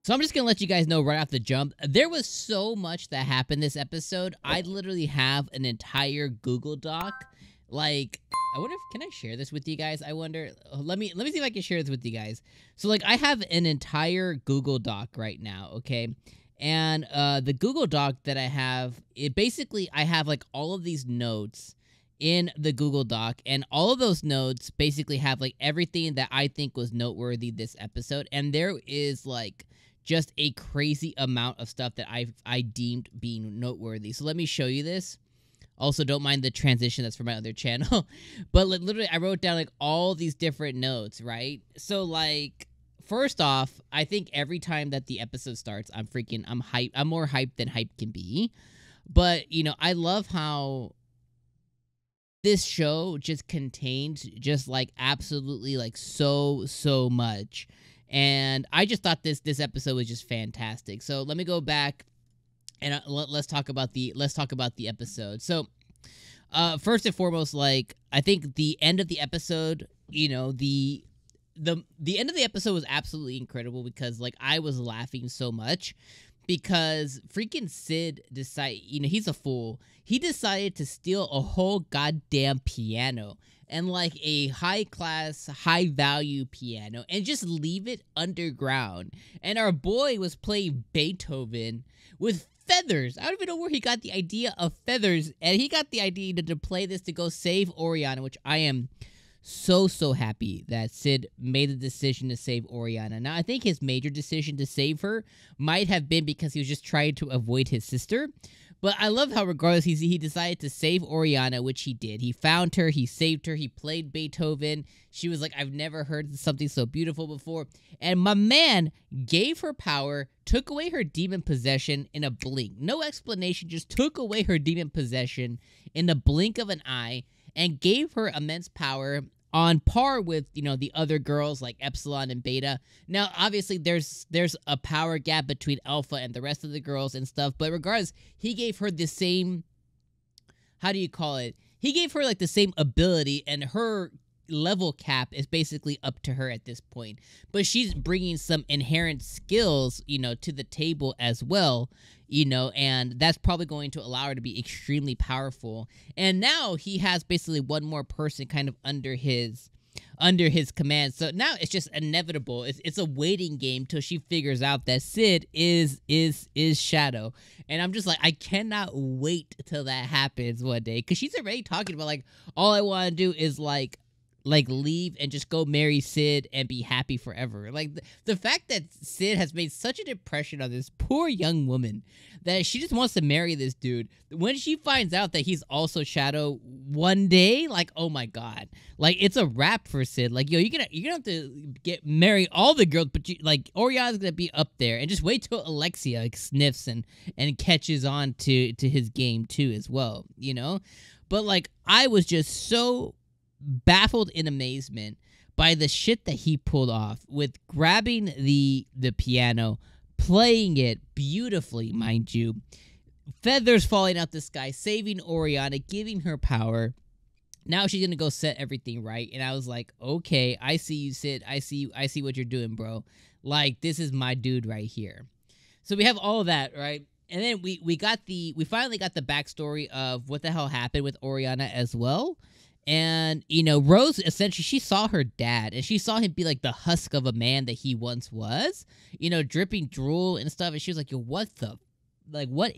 So I'm just gonna let you guys know right off the jump. There was so much that happened this episode. I literally have an entire Google Doc. Like, I wonder if can I share this with you guys? I wonder. Let me see if I can share this with you guys. So like, I have an entire Google Doc right now. Okay. And the Google Doc that I have, it basically I have like all of these notes in the Google Doc, and all of those notes basically have like everything that I think was noteworthy this episode, and there is like just a crazy amount of stuff that I deemed being noteworthy. So let me show you this. Also, don't mind the transition, that's for my other channel. But literally, I wrote down like all these different notes, right? So like, first off, I think every time that the episode starts, I'm hyped. I'm more hyped than hype can be. But, you know, I love how this show just contains just like absolutely like so much. And I just thought this episode was just fantastic. So let me go back and let's talk about the episode. So first and foremost, like, I think the end of the episode, you know, the end of the episode was absolutely incredible, because like I was laughing so much because freaking Sid decided, you know, he's a fool. He decided to steal a whole goddamn piano, and like a high-class, high-value piano, and just leave it underground. And our boy was playing Beethoven with feathers. I don't even know where he got the idea of feathers, and he got the idea to play this to go save Oriana, which I am so happy that Sid made the decision to save Oriana. Now, I think his major decision to save her might have been because he was just trying to avoid his sister. But I love how, regardless, he decided to save Oriana, which he did. He found her, he saved her, he played Beethoven. She was like, I've never heard something so beautiful before. And my man gave her power, took away her demon possession in a blink. No explanation, just took away her demon possession in the blink of an eye, and gave her immense power on par with, you know, the other girls like Epsilon and Beta. Now, obviously, there's a power gap between Alpha and the rest of the girls and stuff, but regardless, he gave her the same, how do you call it? He gave her, like, the same ability, and her level cap is basically up to her at this point. But she's bringing some inherent skills, you know, to the table as well, you know, and that's probably going to allow her to be extremely powerful. And now he has basically one more person kind of under his command. So now it's just inevitable. It's a waiting game till she figures out that Sid is Shadow. And I'm just like, I cannot wait till that happens one day, because she's already talking about like, all I want to do is like leave and just go marry Sid and be happy forever. Like, the fact that Sid has made such an impression on this poor young woman that she just wants to marry this dude. When she finds out that he's also Shadow one day, like, oh my god, like, it's a wrap for Sid. Like, yo, you're gonna have to marry all the girls, but like, Oriana's gonna be up there, and just wait till Alexia like sniffs and catches on to his game too as well, you know. But like, I was just so baffled in amazement by the shit that he pulled off with grabbing the piano, playing it beautifully, mind you, feathers falling out the sky, saving Oriana, giving her power. Now she's gonna go set everything right. And I was like, okay, I see you, Sid. I see what you're doing, bro. Like, this is my dude right here. So we have all of that, right? And then we finally got the backstory of what the hell happened with Oriana as well. And, you know, Rose, essentially, she saw her dad, and she saw him be, like, the husk of a man that he once was, you know, dripping drool and stuff, and she was like, yo, what the, like, what?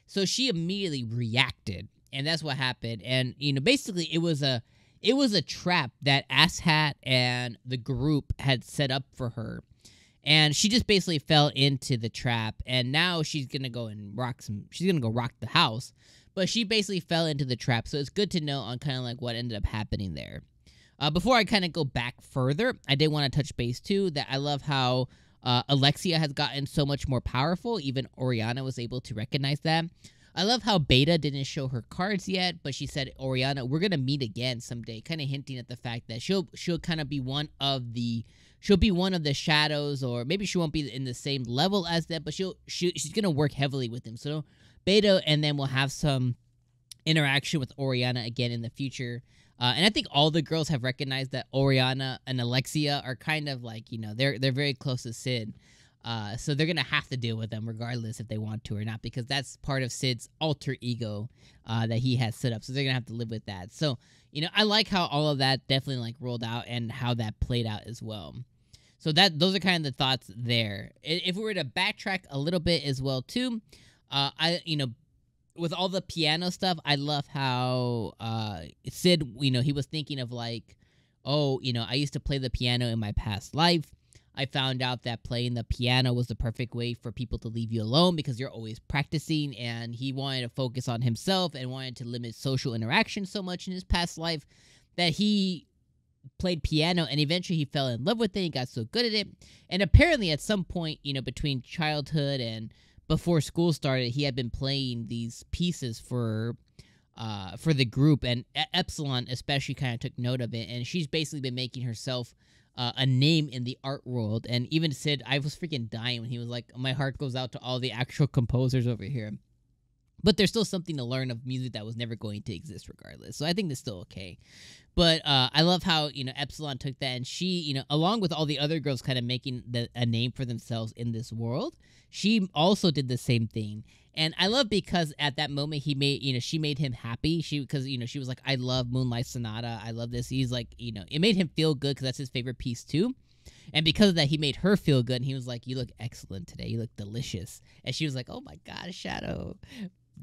So she immediately reacted, and that's what happened. And, you know, basically, it was a trap that Asshat and the group had set up for her, and she just basically fell into the trap, and now she's gonna go rock the house. But she basically fell into the trap, so it's good to know on kind of like what ended up happening there. Before I kind of go back further, I did want to touch base too that I love how Alexia has gotten so much more powerful. Even Oriana was able to recognize that. I love how Beta didn't show her cards yet, but she said, Oriana, we're gonna meet again someday, kind of hinting at the fact that she'll kind of be one of the shadows, or maybe she won't be in the same level as them, but she's gonna work heavily with them. So Beta and then we'll have some interaction with Oriana again in the future. And I think all the girls have recognized that Oriana and Alexia are kind of like, you know, they're very close to Sid. So they're gonna have to deal with them regardless if they want to or not, because that's part of Cid's alter ego that he has set up. So they're gonna have to live with that. So I like how all of that definitely like rolled out and how that played out as well. So those are kind of the thoughts there. If we were to backtrack a little bit as well too, with all the piano stuff, I love how Cid, he was thinking of like, oh, I used to play the piano in my past life. I found out that playing the piano was the perfect way for people to leave you alone because you're always practicing, and he wanted to focus on himself and wanted to limit social interaction so much in his past life that he played piano, and eventually he fell in love with it. He got so good at it, and apparently at some point, between childhood and before school started, he had been playing these pieces for the group, and 𝐜𝐴LLON especially kind of took note of it, and she's basically been making herself a name in the art world. And even Cid, I was freaking dying when he was like, my heart goes out to all the actual composers over here. But there's still something to learn of music that was never going to exist regardless. So I think that's still okay. But I love how, 𝐜𝐴LLON took that, and she, along with all the other girls kind of making a name for themselves in this world, she also did the same thing. And I love because at that moment she made him happy. Because she was like, I love Moonlight Sonata. I love this. He's like, it made him feel good because that's his favorite piece too. And because of that, he made her feel good. And he was like, you look excellent today. You look delicious. And she was like, oh my God, Shadow,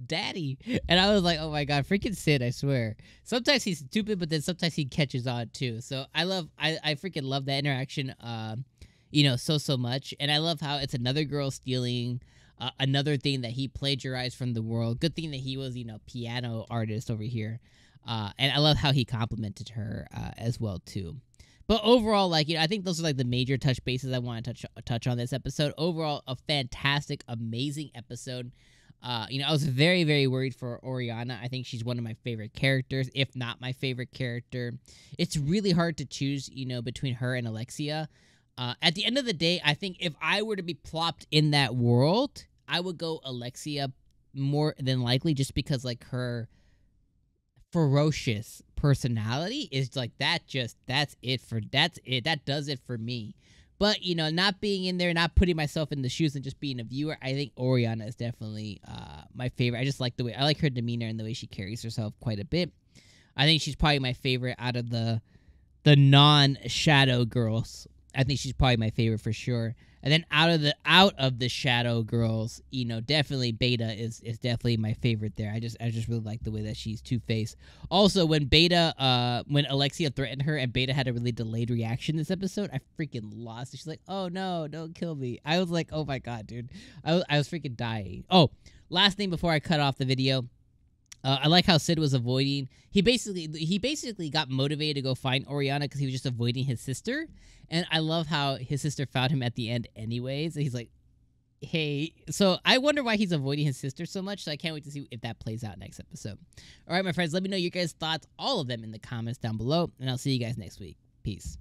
daddy. And I was like, oh my God, freaking Cid, I swear. Sometimes he's stupid, but then sometimes he catches on too. So I freaking love that interaction, so much. And I love how it's another girl stealing another thing that he plagiarized from the world. Good thing that he was, piano artist over here. And I love how he complimented her as well too. But overall, I think those are like the major touch bases I want to touch on this episode. Overall, a fantastic, amazing episode. I was very, very worried for Oriana. I think she's one of my favorite characters, if not my favorite character. It's really hard to choose, between her and Alexia. At the end of the day, I think if I were to be plopped in that world, I would go Alexia more than likely, just because her ferocious personality is like that. That does it for me. But, not being in there, not putting myself in the shoes and just being a viewer, I think Oriana is definitely my favorite. I just like I like her demeanor and the way she carries herself quite a bit. I think she's probably my favorite out of the non-Shadow girls. I think she's probably my favorite for sure. And then out of the Shadow girls, definitely Beta is definitely my favorite there. I just really like the way that she's two-faced. Also, when Alexia threatened her and Beta had a really delayed reaction this episode, I freaking lost. She's like, "Oh no, don't kill me." I was like, "Oh my God, dude." I was freaking dying. Oh, last thing before I cut off the video. I like how Cid was avoiding. He basically got motivated to go find Oriana because he was just avoiding his sister. And I love how his sister found him at the end anyways. And he's like, hey. So I wonder why he's avoiding his sister so much. So I can't wait to see if that plays out next episode. All right, my friends, let me know your guys' thoughts, all of them, in the comments down below. And I'll see you guys next week. Peace.